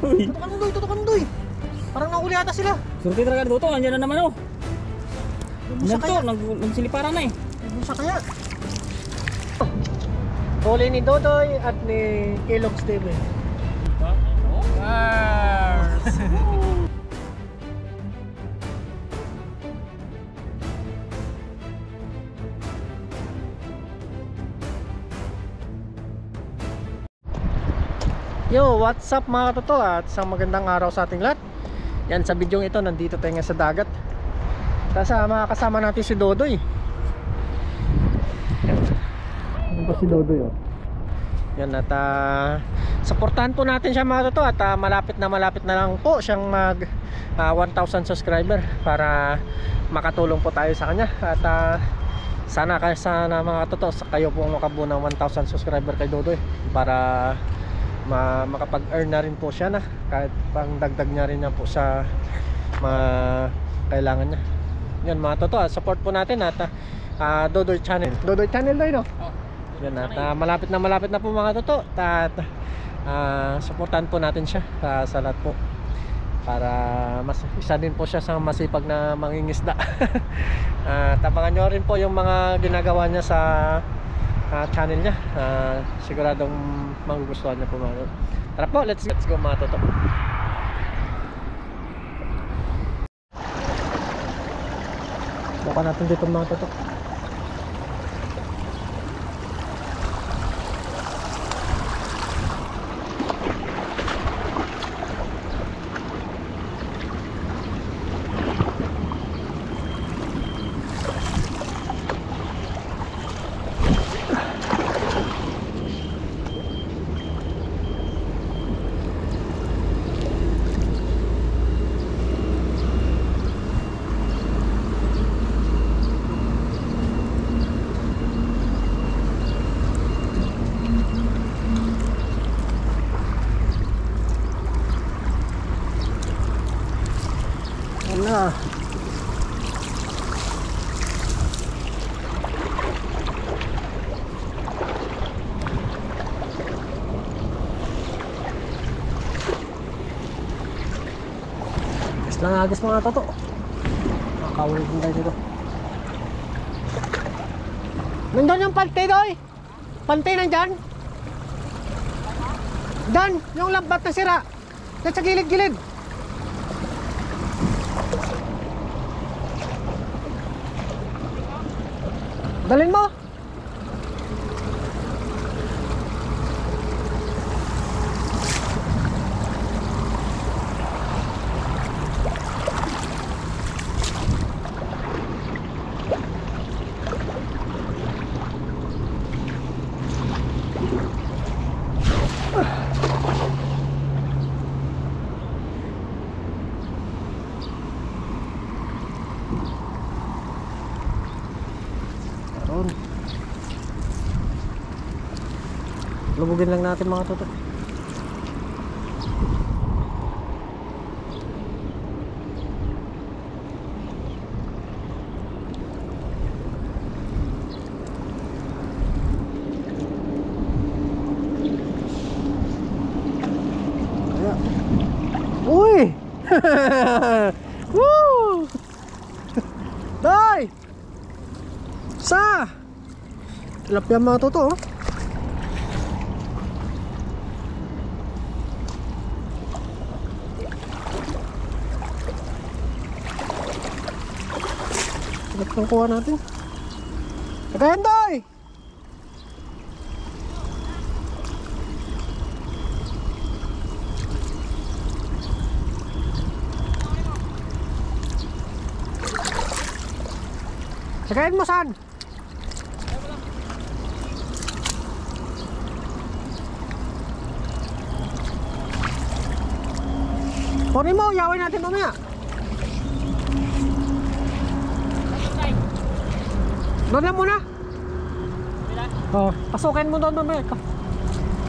Uy. Tutukan mo doy. Parang nahuli ata sila. Surti talaga dito, nandiyan na naman oh. Busa kaya. Nagsiliparan na eh. Busa kaya. Huli ni Dodoy at ni Kellogg's TV. Yo, what's up mga katoto at isang magandang araw sa ating lahat. Yan, sa video ito nandito tayo nga sa dagat. Tapos mga kasama natin si Dodoy. Yan po si Dodoy oh. Yan at supportahan po natin siya mga katoto. At malapit na lang po siyang mag 1,000 subscriber para makatulong po tayo sa kanya. At sana mga katoto kayo po makabuo ng 1,000 subscriber kay Dodoy para makapag-earn na rin po siya na kahit pang dagdag niya rin na po sa mga kailangan niya. Yan mga totoo, support po natin at Dodoy Channel. Dodoy Channel doy no? Oh. Yan at malapit na po mga totoo at supportan po natin siya sa lahat po para isa din po siya sa masipag na mangingisda. Tabangan nyo rin po yung mga ginagawa niya sa channel niya. Siguradong magugustuhan niya po mga. Tara po, let's go mga toto. Buka natin dito mga toto. Na. Agis mga toto. Makakawin din tayo dito. Nandun yung pantay doy. Pantay nandyan. Dan, yung lambat na sira. Yan sa gilid-gilid. Dalhin mo. Lubugin lang natin mga toto. Uy! Woo! Day! Sa! Tilapia mga toto oh. Ang kuha natin. Kagayan doy. Kagayan mo saan? Kunin mo, yawin natin mamaya. Doon lang muna. Oh, pasukin mo doon mamaya.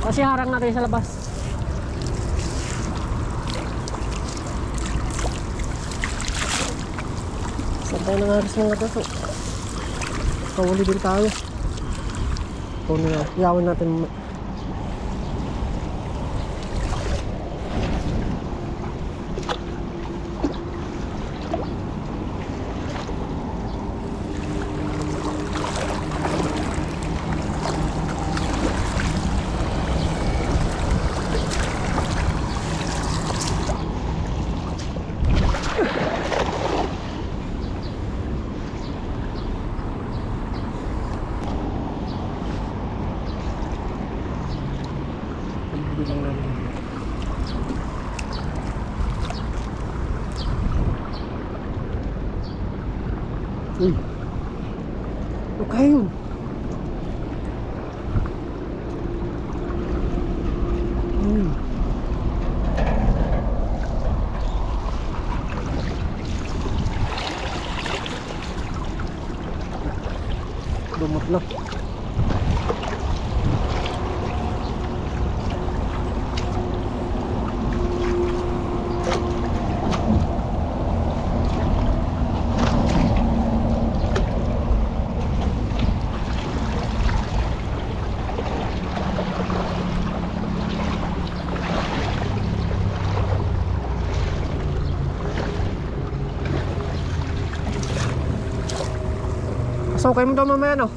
Kasi harang natin sa labas. Sabay na nga rin mga taso. Kawali din tayo. Kunin na. Iyawin natin mamaya. Bilang namin. Uy. Ano kaya yun? Uy. Lumot na. So, kayo mo daw mamaya, no?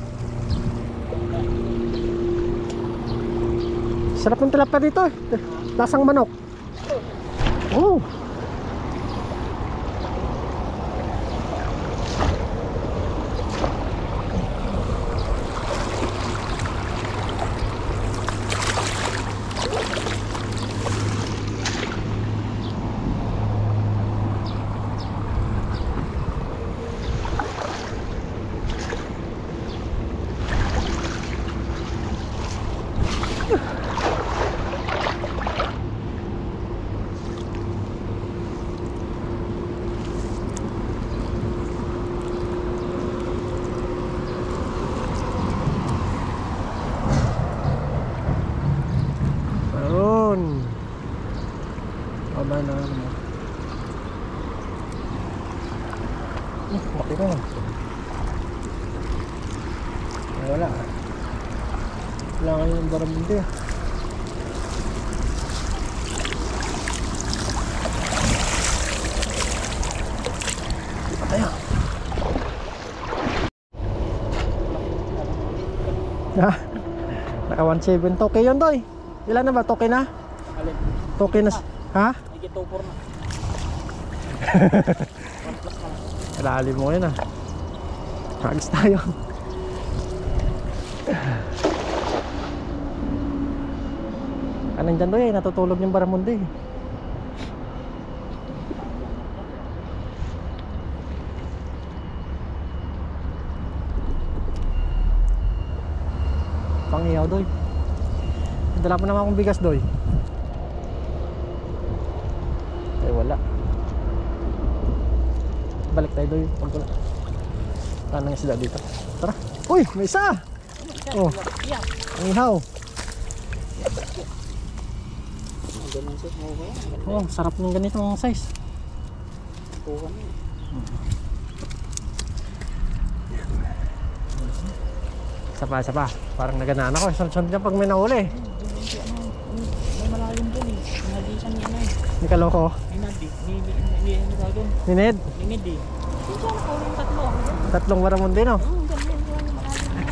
Sarap ng tilapia dito, eh. Lasang manok. Oh. Baba na naman. Laki na. Ay, wala. Wala ngayon yung baramundi. Tayo. Ha? Naka 1.7 toke yun, Doy. Ilan na ba? Toke na? Alin? Toke na. Ha? May 2.4 na. Lalim mo yun, ah. Hagis tayo. Anong dyan, Doy? Natutulog yung baramundi. Pangiyaw, Doy. Dala mo naman akong bigas, Doy. Ay, wala. Balik tayo, Doy. Pagkula. Tanang isda dito. Tara. Uy, may isa! Oh, ang ihaw. Oh, sarap ng ganitong size. Isa pa. Parang naganaan ako. Sunod-sunod niya pag may nahuli. May malalim dun eh. Nalisan niya na eh. Hindi ka loko. May nadi. May tawag dun. Ni Ned? May nadi. Dito ako yung tatlo. Tatlong baramundi, no? Ganyan yung malalim.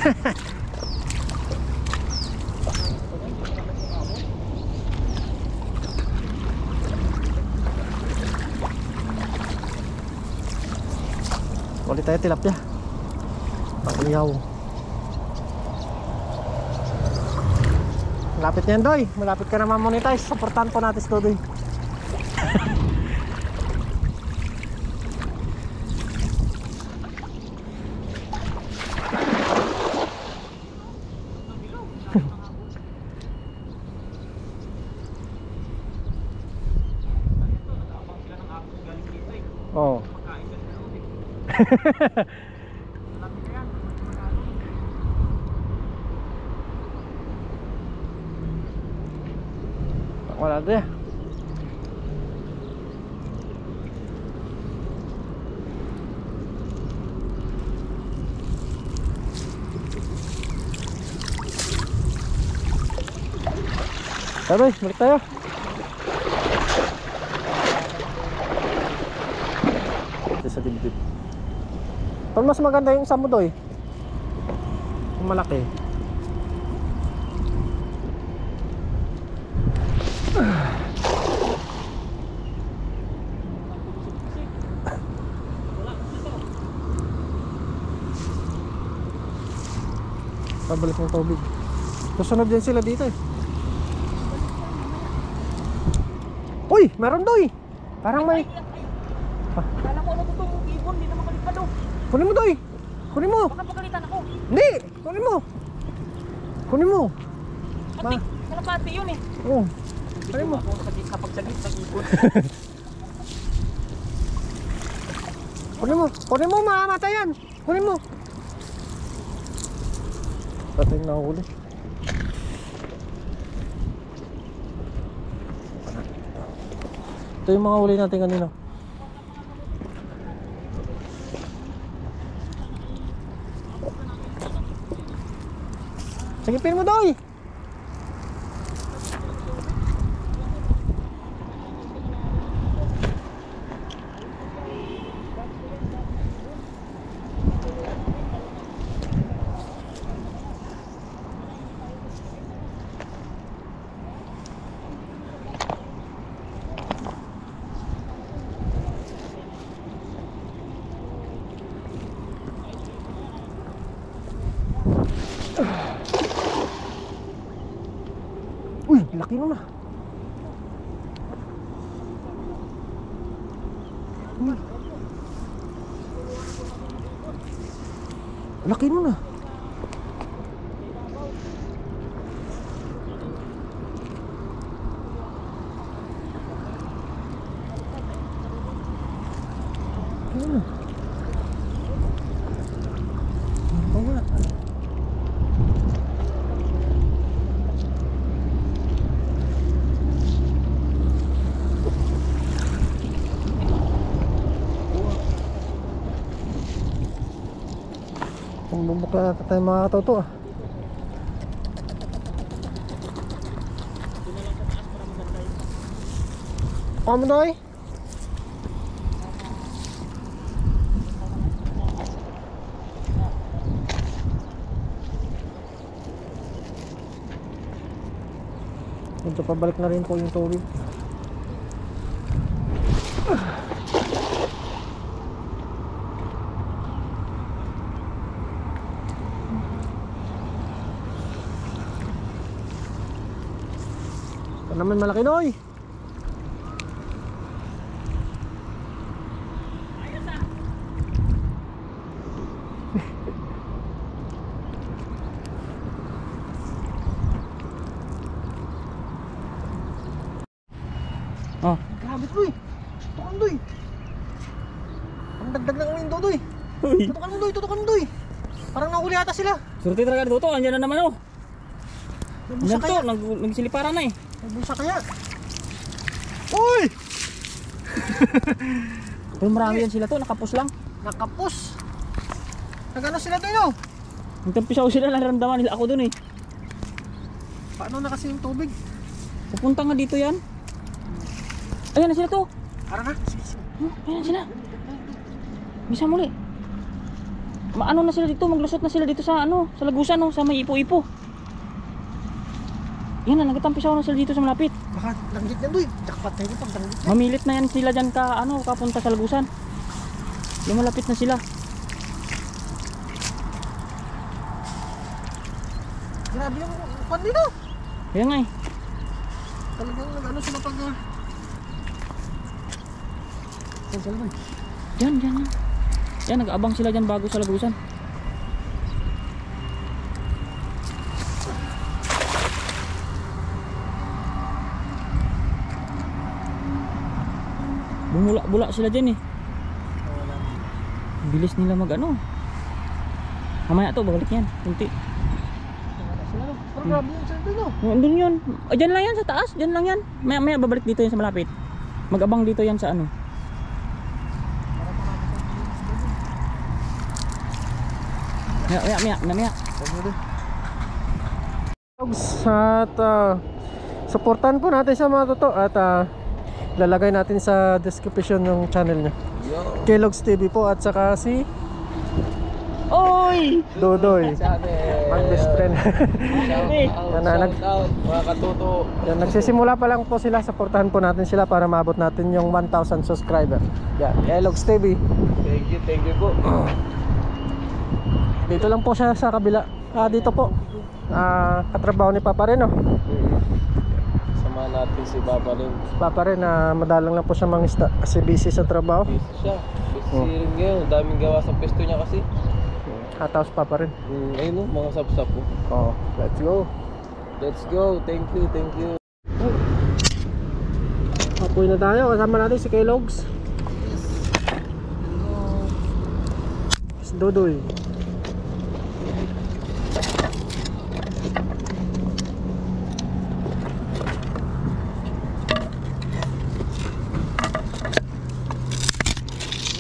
Ulit tayo tilapia. Pag-ihaw. Malapit yan, Doy. Malapit ka na ma-monetize. Supportan po natin si Dodoy. Oh. Wala deh. Tayo, balik tayo. Ito sa dibdib. Pero mas maganda yung samo, Doy. Yung malaki. Pabalik ng tubig. Susunod din sila dito eh. Uy, meron doy. Parang may... Kala ko ano to, ibon, hindi naman kalipad oh. Kunin mo doy. Kunin mo. Baka pagalitan ako. Hindi, kunin mo. Kunin mo. Pati, kalapati yun eh. Oh. Kunin mo. Ako kapag saglit ng ibon. Kunin mo. Kunin mo, mamamatay yan. Kunin mo. Patay na huli. Ito yung mga huli natin kanina. Sagipin mo doy. Uy, laki nun ah. Uy. Laki nun ah. Ayun ah. Oo nga. Bumukla natin tayo mga katoto ah. Pamo doy. Medyo pabalik na rin po yung tubig. Ito naman malaki doy. Oh, grabe doy. Tutukan doy. Ang dagdag ng window doy. Tutukan mo doy, tutukan mo doy. Parang nahuli ata sila. Surti talaga dito, andyan na naman oh. Nagbusa Andyan kaya. to, nagsiliparan na eh. Nagbusa kaya. Uy! Pero marami yan sila to, nakapos lang. Nakapos. Nagano sila doy no? Nagtampisaw sila, naramdaman nila ako dun eh. Paano na kasi yung tubig? Pupunta nga dito yan. Ayan na sila to. Tara na. Sige, sige. Ayan sila. Bisa muli. Maano na sila dito, maglusot na sila dito sa ano, sa lagusan no, sa may ipo-ipo. Yan na, nagtampisaw na sila dito sa malapit. Baka langgit na doy. Jackpot tayo pag langgit na. Mamilit na yan sila dyan ka, ano, kapunta sa lagusan. Lumalapit na sila. Grabe yung pan dito. Kaya nga eh. Talagang ano sila pag... Saan man? Yan, yan, yan. Yan, nag-aabang sila dyan bago sa lagusan. Bumula-bula sila dyan eh. Bilis nila mag ano. Mamaya to, babalik yan. Kunti. Sila no? Pero grabe yung sila doy no? Doon yun. Dyan lang yan sa taas. Dyan lang yan. Maya babalik dito yan sa malapit. Mag-abang dito yan sa ano. Maya. At supportan po natin sa mga toto at lalagay natin sa description ng channel niya. Kellogg's TV po at saka si Oy! Dodoy, ang best friend. Shout out mga katuto. Yan, nagsisimula pa lang po sila, supportahan po natin sila para maabot natin yung 1,000 subscriber. Yan, Kellogg's TV. Thank you po. Dito lang po siya sa kabila. Dito po. Katrabaho ni Papa Reno. Sama Kasama natin si Papa rin. Papa rin na madalang lang po siya mangisda kasi busy sa trabaho. Busy siya. Busy rin ngayon. Daming gawa sa pesto niya kasi. Hataos Papa rin. Ayun o, mga sapsap po. Oh, let's go. Let's go. Thank you, thank you. Apoy na tayo. Kasama natin si Kellogg's. Si Dodoy.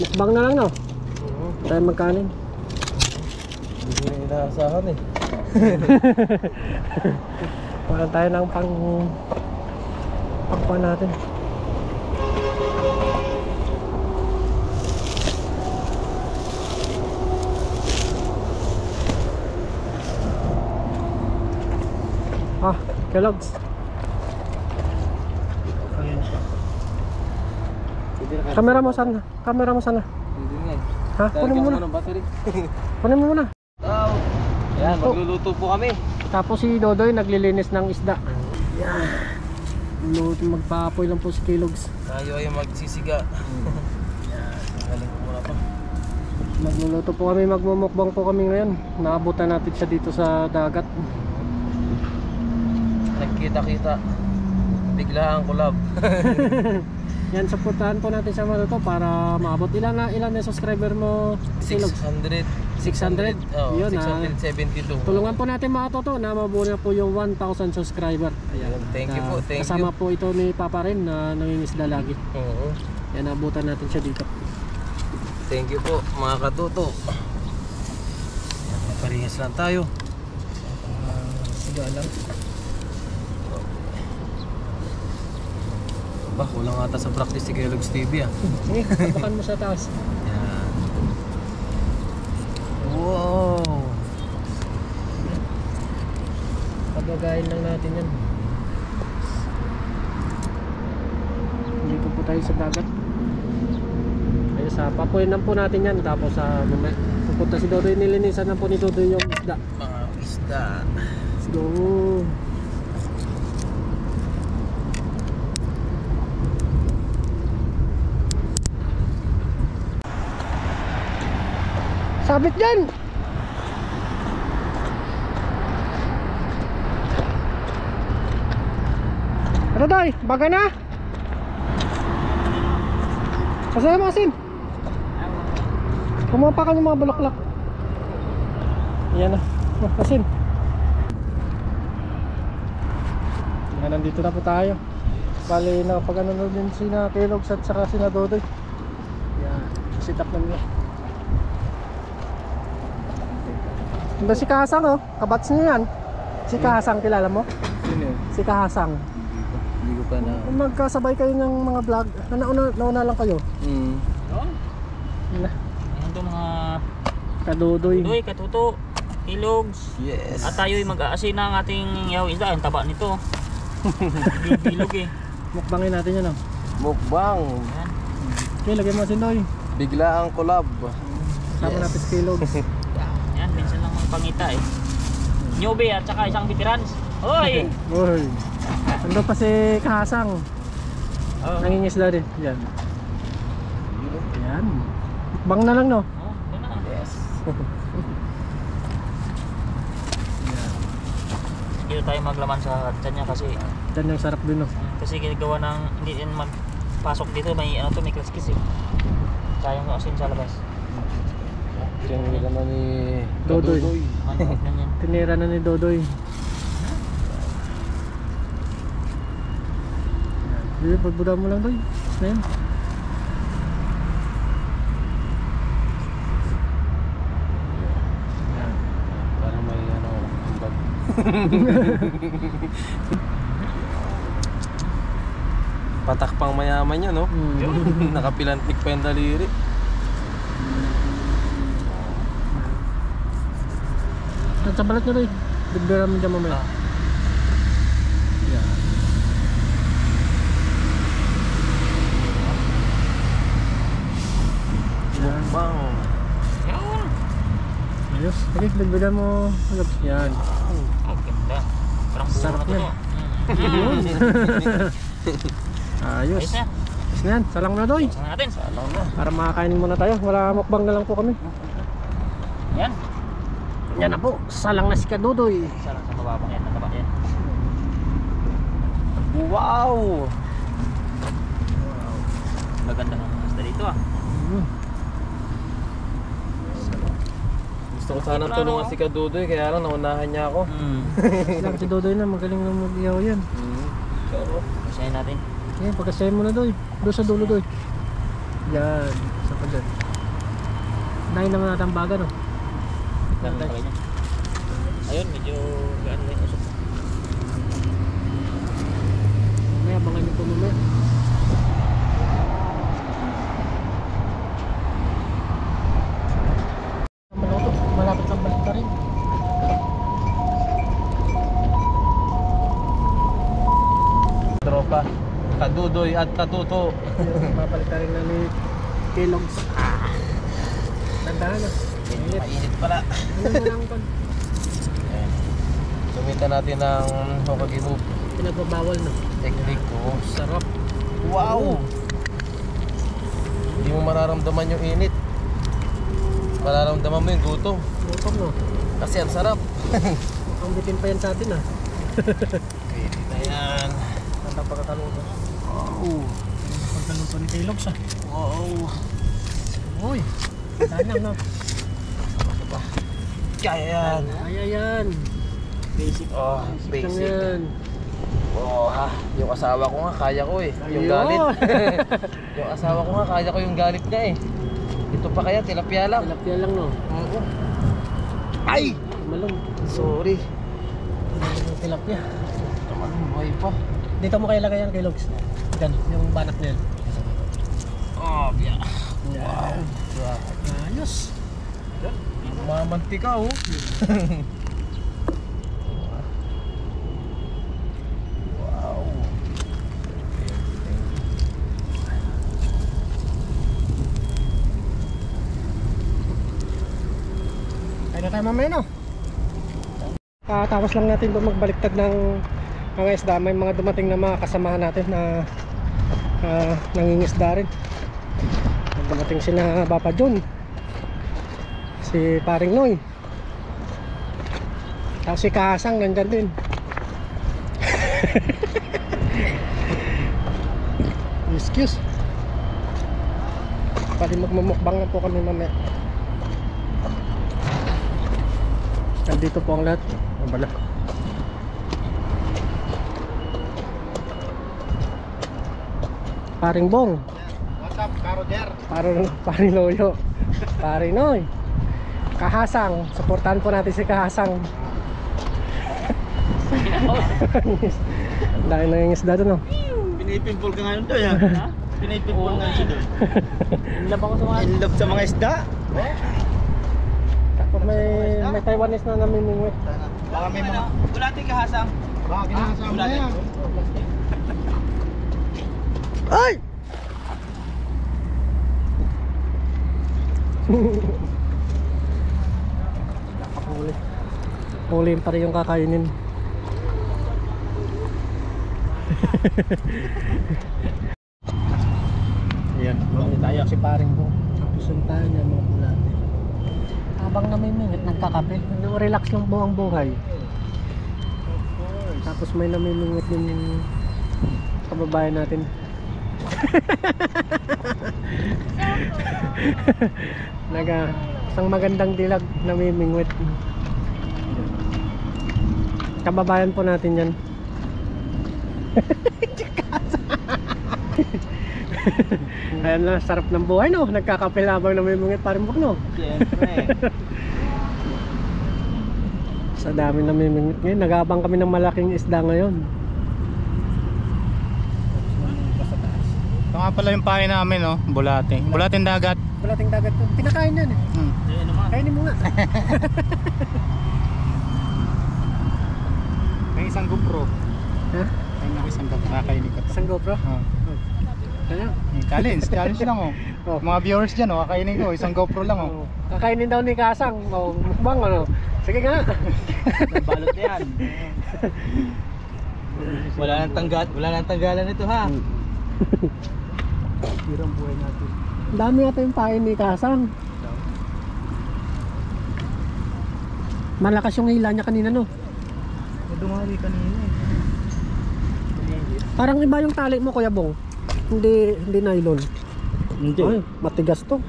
Mukbang na lang, no? Tayo magkanin. Hindi ko yung inaasahan eh. Wala tayo ng pangpa natin. Kellogg's. Kamera mo sana. Kamera mo sana. Hindi nga. Ha? Kunin mo muna. ng battery. Kunin mo muna. Ayan, magluluto po kami. Tapos si Dodoy naglilinis ng isda. Yan. Magpaapoy lang po si Kellogg's. Tayo ay magsisiga. Yan, galing ko muna pa. Magluluto po kami, magmumukbang po kami ngayon. Naabutan natin siya dito sa dagat. Nagkita-kita. Bigla ang collab. Yan, supportahan po natin siya mga to para maabot. Ilan na subscriber mo? 600. 600? Oh, Yun, 672. tulungan po natin mga toto na mabuo na po yung 1,000 subscriber. Ayan. Thank you po, thank kasama you. po ito ni Papa rin na nangingisda lagi. Oo. Yan, naabutan natin siya dito. Thank you po mga katuto. Yan, maparehas lang tayo. Siga lang. Bah, walang ata sa practice si Kellogg's TV ah. Sige, tapakan mo sa taas. Yan. Wow. Pagagayin lang natin yan. Dito po tayo sa dagat. Ayun, sa papuin lang po natin yan. Tapos sa pupunta si Dodoy, nilinisan lang po ni Dodoy yung isda. Mga isda. Let's go. Sabit dyan! Ano Doy? Baga na? Kasama mo asin? Kumapa ka ng mga bulaklak. Yan na, asin. Yan, nandito na po tayo. Bali, nakapag-ano din sina Kellogg's at saka sina Dodoy. Yan, sit up na nila. Ito si Kahasang oh, kabats niya yan. Si Kahasang, kilala mo? Sino yun? Si Kahasang. Hindi ko pa na. Magkasabay kayo ng mga vlog. Nauna lang kayo. Mm. Na, Ayan to mga Kadodoy. Doy, katuto, Kellogg's. Yes. At tayo'y mag-aasin ng ating yaw isda. Ang taba nito. Bilog eh. Mukbangin natin yan oh. Mukbang. Ayan. Okay, lagyan mo si Doy. Bigla ang collab. Kasama natin si Kellogg's. Yan, minsan lang mga pangita eh. Newbie at saka isang veterans. Hoy! Uy. Ando pa si Kahasang. Nangingisda din. Yan. Yan. Mukbang na lang no. Oh, ito na. Yes. Dito tayo maglaman sa kanya kasi Yan yung sarap din no. kasi ginagawa ng hindi din magpasok dito, may ano to, may klaskis eh. Sayang yung asin sa labas. Yan naman ni Dodoy. Manood na yan. Tinira na ni Dodoy. Yan. Pagbuda mo lang Doy. Na yun. Para may ano, ambag. Patak pang mayaman yun, no? Nakapilantik pa yung daliri. At sa balat nyo Doy. Bigbiran mo dyan mamaya. Yan. Yan. Bang. Yan. Ayos. Sige, bigbiran mo. Yan. Oh, ganda. Parang buo Sarap na to. yan. Mm. Ayos. Ayos na. Ayos na yan. Salang na doy. Saan natin? Salang na. Para makakain muna tayo. Wala mukbang na lang po kami. Yan. Yan na po. Salang na si Kadudoy. Isa lang sa baba pa yan. Nakaba yan. Wow! Maganda ng isda dito ah. Gusto ko sana tulungan si Kadudoy, kaya lang naunahan niya ako. Salang si Dudoy na. Magaling na mag-ihaw yan. Kasayin natin. Okay, pagkasayin mo na doy. Doon sa dulo doy. Yan. Isa pa dyan. Dahil naman natin ang baga no. Ganda pala niya. Ayun, medyo gaano na yung usok. May abangan nyo po mamaya. Malapit lang balik pa rin. Tropa, Kadudoy at Katuto. Babalik na rin na ni Kellogg's. Tandahan na. Mainit pala. Ano mo lang kon? Sumita natin ng Hokage move Pinagbabawal na. technique ko. Sarap. Wow! Hindi mo mararamdaman yung init. Mararamdaman mo yung gutom. Gutom no. Kasi ang sarap. Ang bitin pa yan sa atin ah. Okay, dito yan. Ang pagkataluto. Wow! Pagkaluto ni Kellogg's ah. Wow! Uy! Tanang no. Kaya yan. Kaya yan. Basic. Oh, Basic lang basic. yan. Oh, ha. Yung asawa ko nga, kaya ko eh. Yung Ayun. galit. Yung asawa ko nga, kaya ko yung galit niya eh. Ito pa kaya, tilapia lang. Tilapia lang no. Oo. Ay! Malong. Sorry. Tilapia. Naman, buhay pa. Dito mo kaya lagay yan Kellogg's. Yan, yung banak na yan. Oh, biya. Wow. Ayos. Mamantika oh. Wow. Kaya na tayo mamaya no. Tapos lang natin doon magbaliktad ng mga isda. May mga dumating na mga kasamahan natin na nangingisda rin. Dumating sina Papa John, si Paring Noy, tapos si Kasang nandyan din. Excuse. Pwede magmumukbang na po kami mamaya. Nandito po ang lahat. Mabala. Paring Bong. What's up, Karoder? Paring Loyo. Paring Noy. Kahasang. Supportahan po natin si Kahasang. Dahil na yung isda doon, no? Pinipimpol ka ngayon doon, ha? Pinipimpol nga siya doon. In love ako sa mga... In love sa mga isda. Tapos may Taiwanese na namimingwit. Baka may mga... Bulati ka, Hasang. Baka kinahasama na yan. Ay! Huli. Huliin pa rin yung kakainin. Ayan, tayo si Paring Bong. Tapos yung tayo niya mga bulate. Habang namimingit, nagkakape. Relax lang po ang buhay. Tapos may namimingit din yung kababayan natin. Isang magandang dilag namimingwit. Kababayan po natin yan. Ayan na, sarap ng buhay no. Nagkakape labang namimingwit Paring Bong no. Siyempre. Sa dami namimingwit ngayon. Nagabang kami ng malaking isda ngayon. Ito nga pala yung pahay namin, no? Bulate. Bulating dagat. Bulating dagat to. Pinakain yan eh. Kainin mo nga. May isang GoPro. Ha? May isang GoPro. Nakakainin ka to. Isang GoPro? Oh. Kaya? Challenge lang, oh. Oh. Mga viewers dyan, oh. Kakainin ko. Isang GoPro lang, oh. Kakainin daw ni Kasang. Oh, mukbang ano. Sige nga. Balot na yan. Wala nang tanggalan ito ha. Hirang buhay natin. Ang dami yata yung pain ni Kasang. Malakas yung hila niya kanina, no? Dumali kanina eh. Parang iba yung tali mo, Kuya Bong. Hindi nylon. Hindi. Ay, matigas to.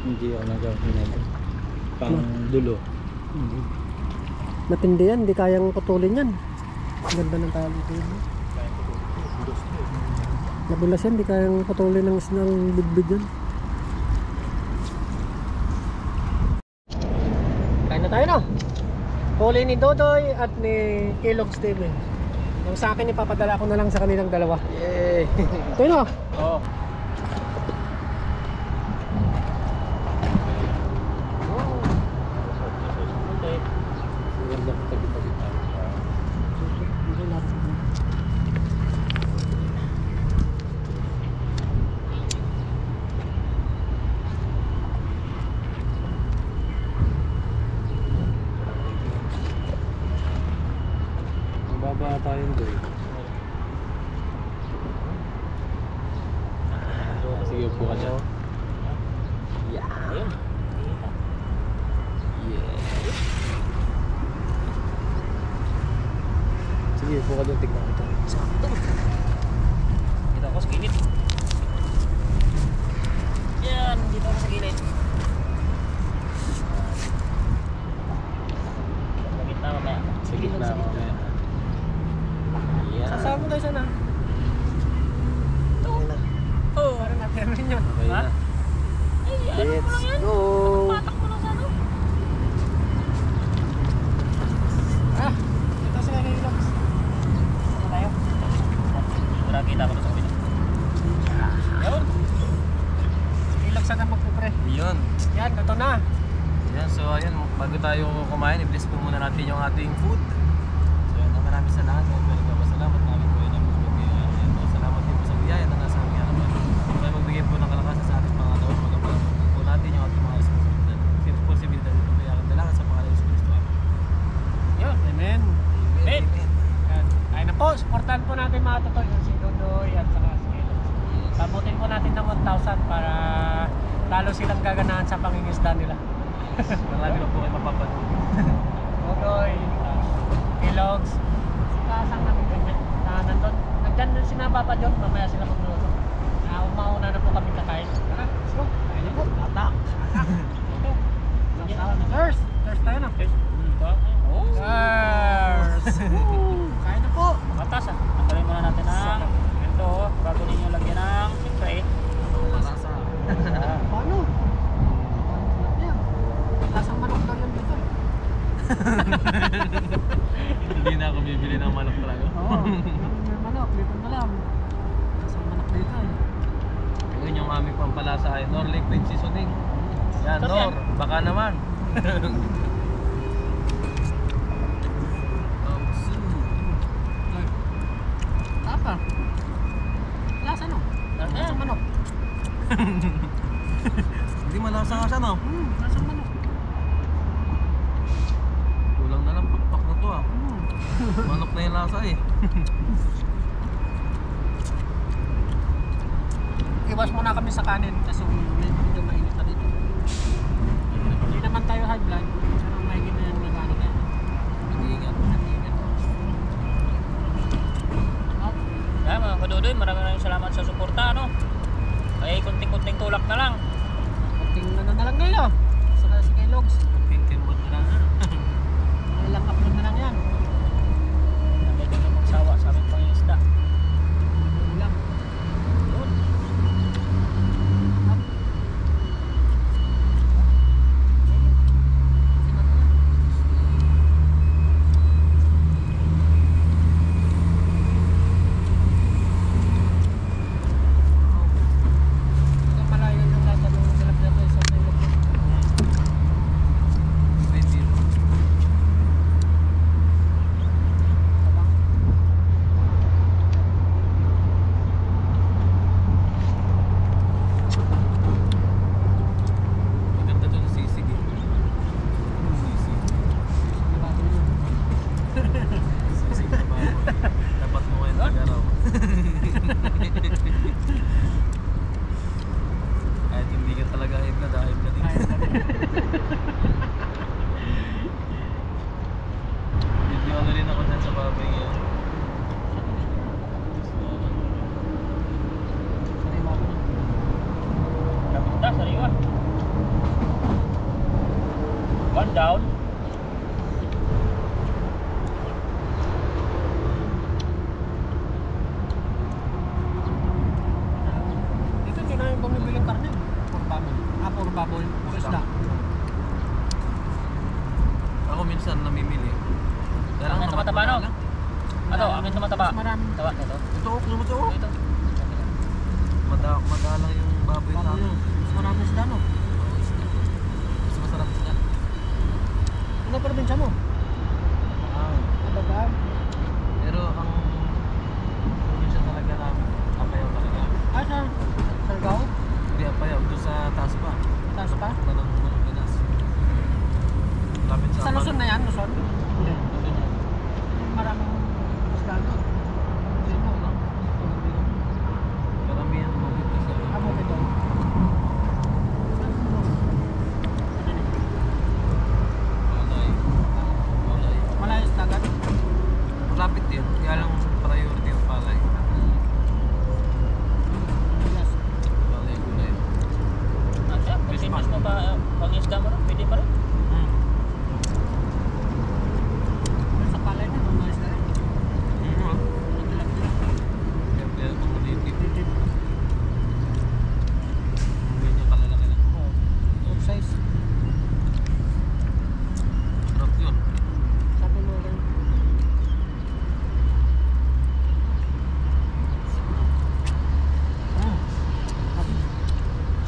Hindi ako nagawin. Pang dulo. Matindi yan, hindi kayang putulin yan. Ang ganda ng tali ko yun. Nabulas yan, hindi kayang putulin ng bigbig yan. Kain na tayo, no? Huli ni Dodoy at ni Kellogg's TV. Yung sa akin, ipapadala ko na lang sa kanilang dalawa. Yay! Ito yun, no? Oo. Baba tayong doy. Sige, upo ka dyan. Yeah. Yeah. Sige, upo ka dyan. Tignan kita. Sakto. Dito ako sa gilid. Yan, dito ako sa gilid. Sa gitna mamaya. Sa gitna ako mamaya. Yeah. Sasama tayo sana. Okay na. Oh. Para natin rin yun. Okay na. Let's go! Patak mo lang sa ano? Ah, ito sa Kellogg's. Ano tayo? Wala kita ko na sa kabila. Yun. Kellogg's na magpupre. Yun. Yan, ito na. Yan, so ayun, bago tayo kumain, i-bless po muna natin yung ating food. So yun, maraming salamat. Salamat namin po yun ang magbigay. Salamat din po sa biyaya na nasa aming harapan. Kaya magbigay po ng kalakasan sa ating mga tao. Magampalan po natin yung ating mga responsibilidad. Ito po yung dalagan sa pangalan ng Kristo. Yun, amen. Amen. Yan. Ayun na po, supportahan po natin mga totoo yung si Dodoy at saka si Kellogg's. Sabutin po natin ng 1,000 para lalo silang gaganahan sa pangingisda nila. Marami po kayo mapapanood. Dodoy, Kellogg's, si Kasang namin ganyan. Nandun, nandyan din si Papa John, mamaya sila magluluto. Umauna na po kami kakain. Tara, let's go. Ayun na po, atak. Cheers! Cheers tayo na. Oh. Cheers! Kain na po. Batas ah. Tanggalin muna natin ang ito. Bago ninyo lagyan ng siyempre. Malasa. Paano? Yan. Lasang manok daw yan dito. Hindi na ako bibili ng manok talaga. Oo. May manok, dito na lang. Lasang manok dito eh. Ngayon yung aming pampalasa ay Nor Liquid Seasoning. Yan, Sarap Nor. Baka naman. Tapa. Lasa no? Lasang manok. Hindi malasa nga siya, no? Lasang manok. Kulang na lang pakpak na to, ah. Manok na yung lasa, eh. Iwas muna kami sa kanin kasi medyo mainit na dito. Hindi naman tayo high blood. Pero mahigit na yan may kanin yan. Nag-iingat. Kaya mga kadudoy, maraming salamat sa suporta, ano? Ay, kunting-kunting tulak na lang. Kunting ano na lang ngayon. Saka si Kellogg's. Kimbot na lang. Ilang upload na lang yan. Hanggang din yung magsawa sa aming pangingisda. Ilang. Yun. Ito malayo yung lasa ng tilapia tayo sa Kellogg's. Ito, akin naman taba. Mas marami. Taba, ito. Ito, kuno to. Ito. Madalang yung baboy sa akin. Mas marami isda, no? Mas masarap isda. Ano probinsya mo? Abaga. Pero ang probinsya talaga namin, Apayao talaga. Ah, sa Sargao? Hindi Apayao, doon sa taas pa. Taas pa? Punta ng Pinas. Lapit sa Sa Luzon na yan, Luzon? Hindi. Luzon yan. Maraming isda doon. Hindi mo, no? Karamihan mo dito sa Amo ka doon. Malay. Malay. Malayos dagat. Malapit din, kaya lang priority yung palay. Yes. Palay gulay. Ate, continuous mo ba pang isda mo rin? Pwede pa rin. Sa palay na, mga isda rin. Ang tilap-tilap. Siyempre, mga native. Titip. Ganyan kalalaki lang. Good size. Sarap yun. Sabi mo rin.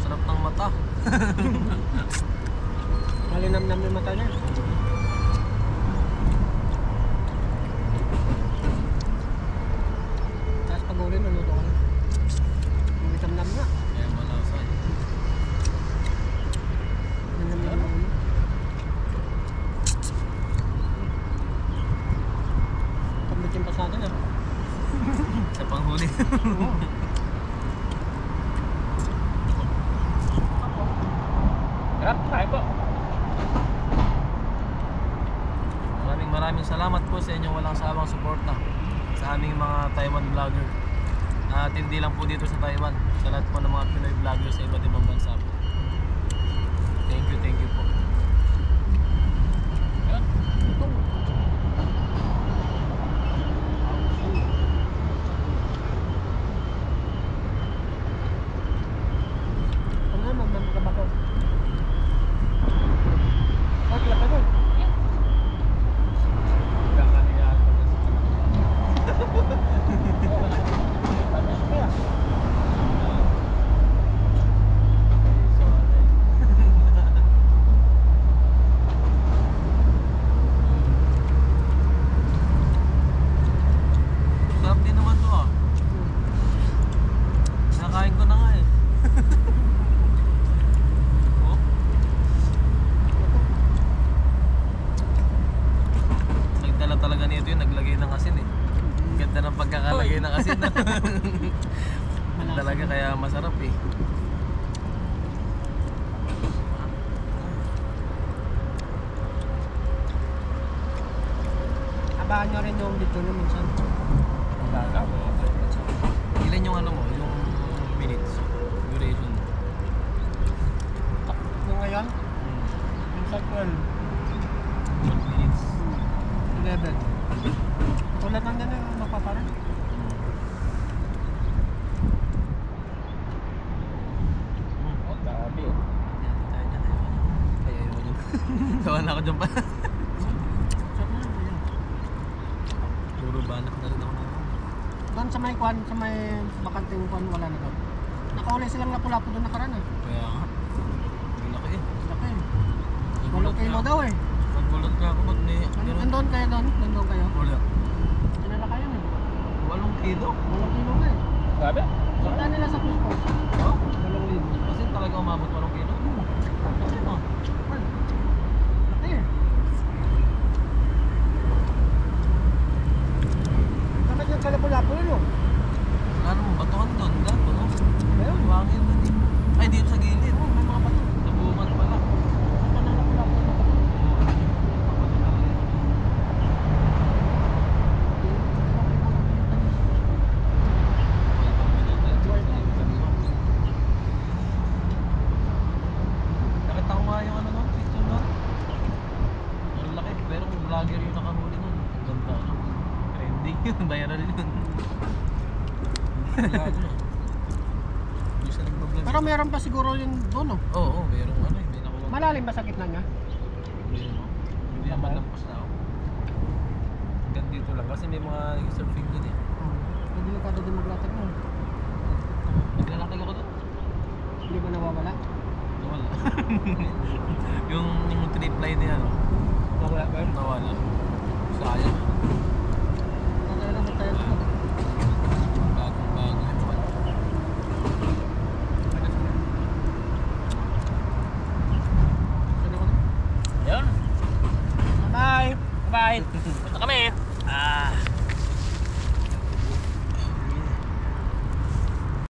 Sarap ng mata. Malinam-nam yung mata niya. Tapos pag uli, naluto ka na. Malinam-nam nga. Kaya malasa yun. Malinam-nam na ulo. Kambitin pa sa atin, ah. Sa panghuli. Oo. Sarap, tayo po. Maraming salamat po sa inyong walang sawang suporta sa aming mga Taiwan vlogger. At hindi lang po dito sa Taiwan, sa lahat po ng mga Pinoy vlogger sa iba't ibang bansa po. Thank you po. Ayun. Ano na, magmamakabato. Oh, kila ka doon. Kaya, Sarap din naman to ah. Nakain ko na nga eh. Oh. Nagdala talaga nito yun, naglagay ng asin eh. Ganda ng pagkakalagay ng asin. Talaga kaya masarap eh. abangan nyo rin yung video nyo minsan. Ilan yung ano mo, yung minutes, duration mo? Yung ngayon, minsan 12, 1 minutes. 11. Tulad ng ganun yung napaparin. Oh, grabe. Ay, ayaw nyo. Tawa na ako dyan pa. Sarap na yun. Puro banak na rin ako na. Doon sa may kwan, sa may bakanting kwan, wala na doon. Nakauli silang lapu-lapu doon nakaraan eh. Kaya nga. Ang laki eh. Laki eh. 8 kilo daw eh. Nagulot nga ako ba't may... Nandun kayo doon? Nandun kayo? Wala. Tinala kayo eh. 8 kilo? 8 kilo nga eh. Grabe. Sundan nila sa puso. Oh? 2,000. Kasi talaga umabot 8 kilo? Oh. Laki eh. Bakit yung kalapu-lapu yun oh? Ano mo, batuhan doon? Gato, no? Ayun. Buhangin doon eh. Ay, dito sa gilid. Oo, may mga bato. Sa bungan pala. Sundan ng lapu-lapu yung bato. Nakita ko nga yung ano nun, picture nun. Ang laki, pero kung vlogger yung nakahuli nun, ang ganda ano. Trending yun, viral yun. Hindi siya nagbablog. Pero meron pa siguro yung doon oh. Oo, merong ano eh, may nakuha. Malalim ba sa gitna niya? Hindi naman. Hindi naman lampas na ako. Hanggang dito lang. kasi may mga nag-surfing dun eh. Delikado din maglatag mo. Naglalakad ako doon. Hindi ba nawawala? Nawala. yung trip line niya, no? Nawala ba? Nawala. Sayang. Nawala na ba tayo?